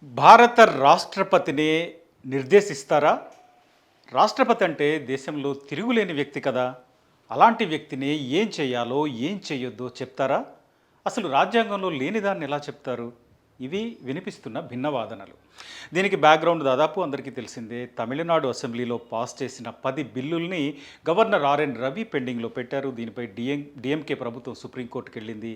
భారత రాష్ట్రపతిని నిర్దేశిస్తారా? రాష్ట్రపతి అంటే దేశంలో తిరుగులేని వ్యక్తి కదా! అలాంటి వ్యక్తిని ఏం చేయాలో, ఏం చేయొద్దో చెప్తారా? అసలు రాజ్యాంగంలో లేనిదాన్ని ఎలా చెప్తారు? ఇవి వినిపిస్తున్న భిన్న వాదనలు. దీనికి బ్యాక్‌గ్రౌండ్ దాదాపు అందరికీ తెలిసిందే. తమిళనాడు అసెంబ్లీలో పాస్ చేసిన 10 బిల్లుల్ని గవర్నర్ ఆర్ఎన్ రవి పెండింగ్‌లో పెట్టారు. దీనిపై డీఎంకే ప్రభుత్వం సుప్రీంకోర్టుకెళ్ళింది.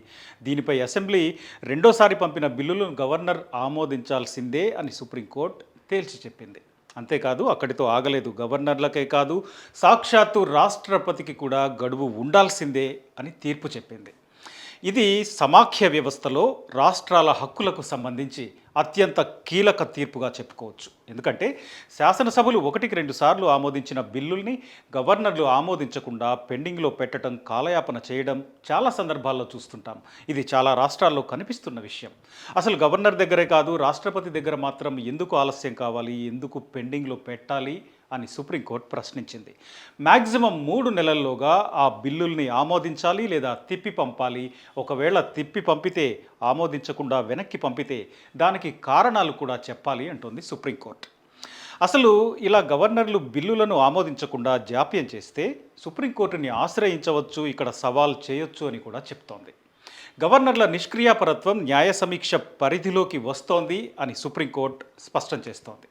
దీనిపై అసెంబ్లీ రెండోసారి పంపిన బిల్లులను గవర్నర్ ఆమోదించాల్సిందే అని సుప్రీంకోర్టు తేల్చి చెప్పింది. అంతేకాదు అక్కడితో ఆగలేదు. గవర్నర్లకే కాదు సాక్షాత్తు రాష్ట్రపతికి కూడా గడువు ఉండాల్సిందే అని తీర్పు చెప్పింది. ఇది సమాఖ్య వ్యవస్థలో రాష్ట్రాల హక్కులకు సంబంధించి అత్యంత కీలక తీర్పుగా చెప్పుకోవచ్చు. ఎందుకంటే శాసనసభలు 1-2 సార్లు ఆమోదించిన బిల్లుల్ని గవర్నర్లు ఆమోదించకుండా పెండింగ్లో పెట్టడం, కాలయాపన చేయడం చాలా సందర్భాల్లో చూస్తుంటాం. ఇది చాలా రాష్ట్రాల్లో కనిపిస్తున్న విషయం. అసలు గవర్నర్ దగ్గరే కాదు, రాష్ట్రపతి దగ్గర మాత్రం ఎందుకు ఆలస్యం కావాలి, ఎందుకు పెండింగ్లో పెట్టాలి అని సుప్రీంకోర్టు ప్రశ్నించింది. మ్యాక్సిమం 3 నెలల్లోగా ఆ బిల్లుల్ని ఆమోదించాలి లేదా తిప్పి పంపాలి. ఒకవేళ తిప్పి పంపితే, ఆమోదించకుండా వెనక్కి పంపితే దానికి కారణాలు కూడా చెప్పాలి అంటోంది సుప్రీంకోర్టు. అసలు ఇలా గవర్నర్లు బిల్లులను ఆమోదించకుండా జాప్యం చేస్తే సుప్రీంకోర్టుని ఆశ్రయించవచ్చు, ఇక్కడ సవాల్ చేయొచ్చు అని కూడా చెప్తోంది. గవర్నర్ల నిష్క్రియాపరత్వం న్యాయ సమీక్ష పరిధిలోకి వస్తోంది అని సుప్రీంకోర్టు స్పష్టం చేస్తోంది.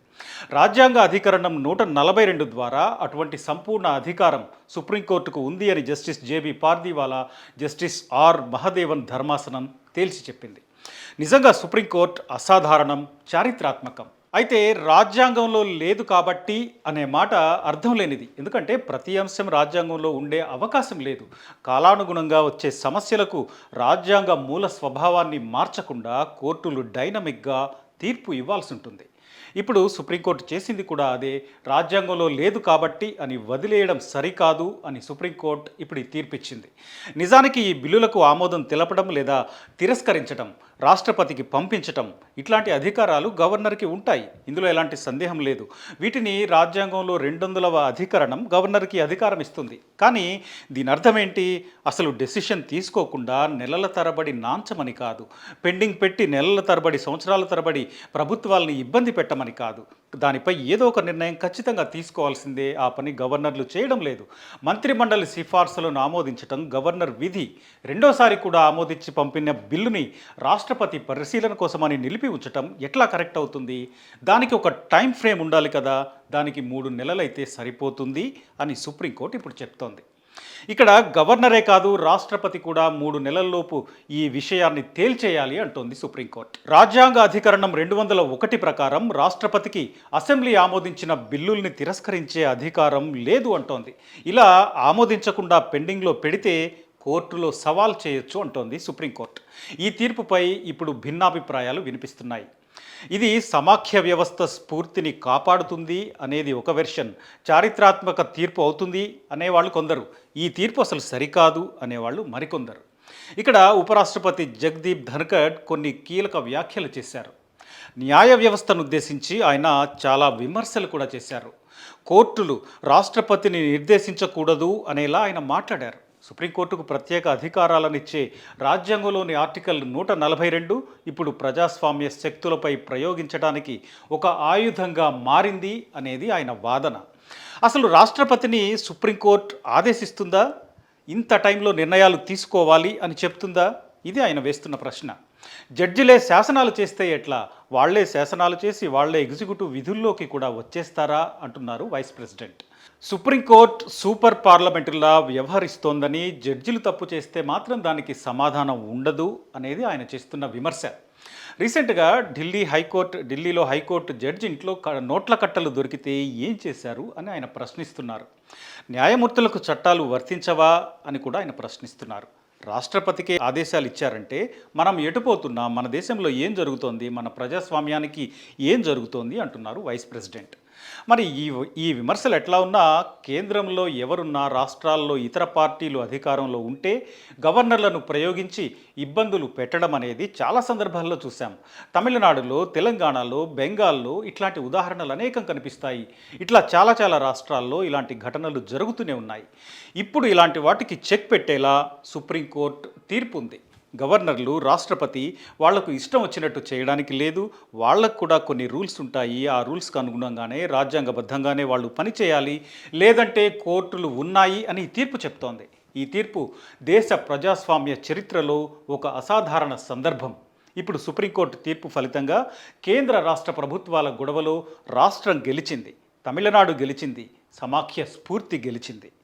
రాజ్యాంగ అధికరణం 142 ద్వారా అటువంటి సంపూర్ణ అధికారం సుప్రీంకోర్టుకు ఉంది అని justice JB Pardiwala, justice R Mahadevan ధర్మాసనం తేల్చి చెప్పింది. నిజంగా సుప్రీంకోర్టు అసాధారణం, చారిత్రాత్మకం. అయితే రాజ్యాంగంలో లేదు కాబట్టి అనే మాట అర్థం లేనిది. ఎందుకంటే ప్రతి అంశం రాజ్యాంగంలో ఉండే అవకాశం లేదు. కాలానుగుణంగా వచ్చే సమస్యలకు రాజ్యాంగ మూల స్వభావాన్ని మార్చకుండా కోర్టులు డైనమిక్గా తీర్పు ఇవ్వాల్సి ఉంటుంది. ఇప్పుడు సుప్రీంకోర్టు చేసింది కూడా అదే. రాజ్యాంగంలో లేదు కాబట్టి అని వదిలేయడం సరికాదు అని సుప్రీంకోర్టు ఇప్పుడు ఈ తీర్పిచ్చింది. నిజానికి ఈ బిల్లులకు ఆమోదం తెలపడం లేదా తిరస్కరించడం, రాష్ట్రపతికి పంపించటం ఇట్లాంటి అధికారాలు గవర్నర్కి ఉంటాయి. ఇందులో ఎలాంటి సందేహం లేదు. వీటిని రాజ్యాంగంలో 200వ అధికరణం గవర్నర్కి అధికారం ఇస్తుంది. కానీ దీని అర్థం ఏంటి? అసలు డెసిషన్ తీసుకోకుండా నెలల తరబడి నాంచమని కాదు, పెండింగ్ పెట్టి నెలల తరబడి, సంవత్సరాల తరబడి ప్రభుత్వాలని ఇబ్బంది పెట్టమని కాదు. దానిపై ఏదో ఒక నిర్ణయం ఖచ్చితంగా తీసుకోవాల్సిందే. ఆ పని గవర్నర్లు చేయడం లేదు. మంత్రిమండలి సిఫార్సులను ఆమోదించడం గవర్నర్ విధి. రెండోసారి కూడా ఆమోదించి పంపిన బిల్లుని రాష్ట్రపతి పరిశీలన కోసమని నిలిపి ఉంచటం ఎట్లా కరెక్ట్ అవుతుంది? దానికి ఒక టైం ఫ్రేమ్ ఉండాలి కదా. దానికి 3 నెలలైతే సరిపోతుంది అని సుప్రీంకోర్టు ఇప్పుడు చెప్తోంది. ఇక్కడ గవర్నరే కాదు, రాష్ట్రపతి కూడా 3 నెలల్లోపు ఈ విషయాన్ని తేల్చేయాలి అంటోంది సుప్రీంకోర్టు. రాజ్యాంగ అధికరణం 201 ప్రకారం రాష్ట్రపతికి అసెంబ్లీ ఆమోదించిన బిల్లుల్ని తిరస్కరించే అధికారం లేదు అంటోంది. ఇలా ఆమోదించకుండా పెండింగ్లో పెడితే కోర్టులో సవాల్ చేయొచ్చు అంటోంది సుప్రీంకోర్టు. ఈ తీర్పుపై ఇప్పుడు భిన్నాభిప్రాయాలు వినిపిస్తున్నాయి. ఇది సమాఖ్య వ్యవస్థ స్ఫూర్తిని కాపాడుతుంది అనేది ఒక వెర్షన్, చారిత్రాత్మక తీర్పు అవుతుంది అనేవాళ్ళు కొందరు, ఈ తీర్పు అసలు సరికాదు అనేవాళ్ళు మరికొందరు. ఇక్కడ ఉపరాష్ట్రపతి జగదీప్ ధన్కడ్ కొన్ని కీలక వ్యాఖ్యలు చేశారు. న్యాయ వ్యవస్థను ఉద్దేశించి ఆయన చాలా విమర్శలు కూడా చేశారు. కోర్టులు రాష్ట్రపతిని నిర్దేశించకూడదు అనేలా ఆయన మాట్లాడారు. సుప్రీంకోర్టుకు ప్రత్యేక అధికారాలనిచ్చే రాజ్యాంగంలోని ఆర్టికల్ 142 ఇప్పుడు ప్రజాస్వామ్య శక్తులపై ప్రయోగించడానికి ఒక ఆయుధంగా మారింది అనేది ఆయన వాదన. అసలు రాష్ట్రపతిని సుప్రీంకోర్టు ఆదేశిస్తుందా? ఇంత టైంలో నిర్ణయాలు తీసుకోవాలి అని చెప్తుందా? ఇది ఆయన వేస్తున్న ప్రశ్న. జడ్జిలే శాసనాలు చేస్తే ఎట్లా? వాళ్లే శాసనాలు చేసి వాళ్లే ఎగ్జిక్యూటివ్ విధుల్లోకి కూడా వచ్చేస్తారా అంటున్నారు వైస్ ప్రెసిడెంట్. సుప్రీంకోర్టు సూపర్ పార్లమెంటులా వ్యవహరిస్తోందని, జడ్జిలు తప్పు చేస్తే మాత్రం దానికి సమాధానం ఉండదు అనేది ఆయన చేస్తున్న విమర్శ. రీసెంట్గా ఢిల్లీలో హైకోర్టు జడ్జి ఇంట్లో నోట్ల కట్టలు దొరికితే ఏం చేశారు అని ఆయన ప్రశ్నిస్తున్నారు. న్యాయమూర్తులకు చట్టాలు వర్తించవా అని కూడా ఆయన ప్రశ్నిస్తున్నారు. రాష్ట్రపతికి ఆదేశాలు ఇచ్చారంటే మనం ఎటుపోతున్నాం, మన దేశంలో ఏం జరుగుతోంది, మన ప్రజాస్వామ్యానికి ఏం జరుగుతోంది అంటున్నారు వైస్ ప్రెసిడెంట్. మరి ఈ విమర్శలు ఎట్లా ఉన్నా కేంద్రంలో ఎవరున్నా, రాష్ట్రాల్లో ఇతర పార్టీలు అధికారంలో ఉంటే గవర్నర్లను ప్రయోగించి ఇబ్బందులు పెట్టడం అనేది చాలా సందర్భాల్లో చూసాం. తమిళనాడులో, తెలంగాణలో, బెంగాల్లో ఇట్లాంటి ఉదాహరణలు అనేకం కనిపిస్తాయి. ఇట్లా చాలా రాష్ట్రాల్లో ఇలాంటి ఘటనలు జరుగుతూనే ఉన్నాయి. ఇప్పుడు ఇలాంటి వాటికి చెక్ పెట్టేలా సుప్రీంకోర్టు తీర్పు ఉంది. గవర్నర్లు, రాష్ట్రపతి వాళ్లకు ఇష్టం వచ్చినట్టు చేయడానికి లేదు. వాళ్ళకు కూడా కొన్ని రూల్స్ ఉంటాయి. ఆ రూల్స్‌కి అనుగుణంగానే రాజ్యాంగబద్ధంగానే వాళ్ళు పనిచేయాలి. లేదంటే కోర్టులు ఉన్నాయి అని ఈ తీర్పు చెప్తోంది. ఈ తీర్పు దేశ ప్రజాస్వామ్య చరిత్రలో ఒక అసాధారణ సందర్భం. ఇప్పుడు సుప్రీంకోర్టు తీర్పు ఫలితంగా కేంద్ర రాష్ట్ర ప్రభుత్వాల గొడవలో రాష్ట్రం గెలిచింది. తమిళనాడు గెలిచింది. సమాఖ్య స్ఫూర్తి గెలిచింది.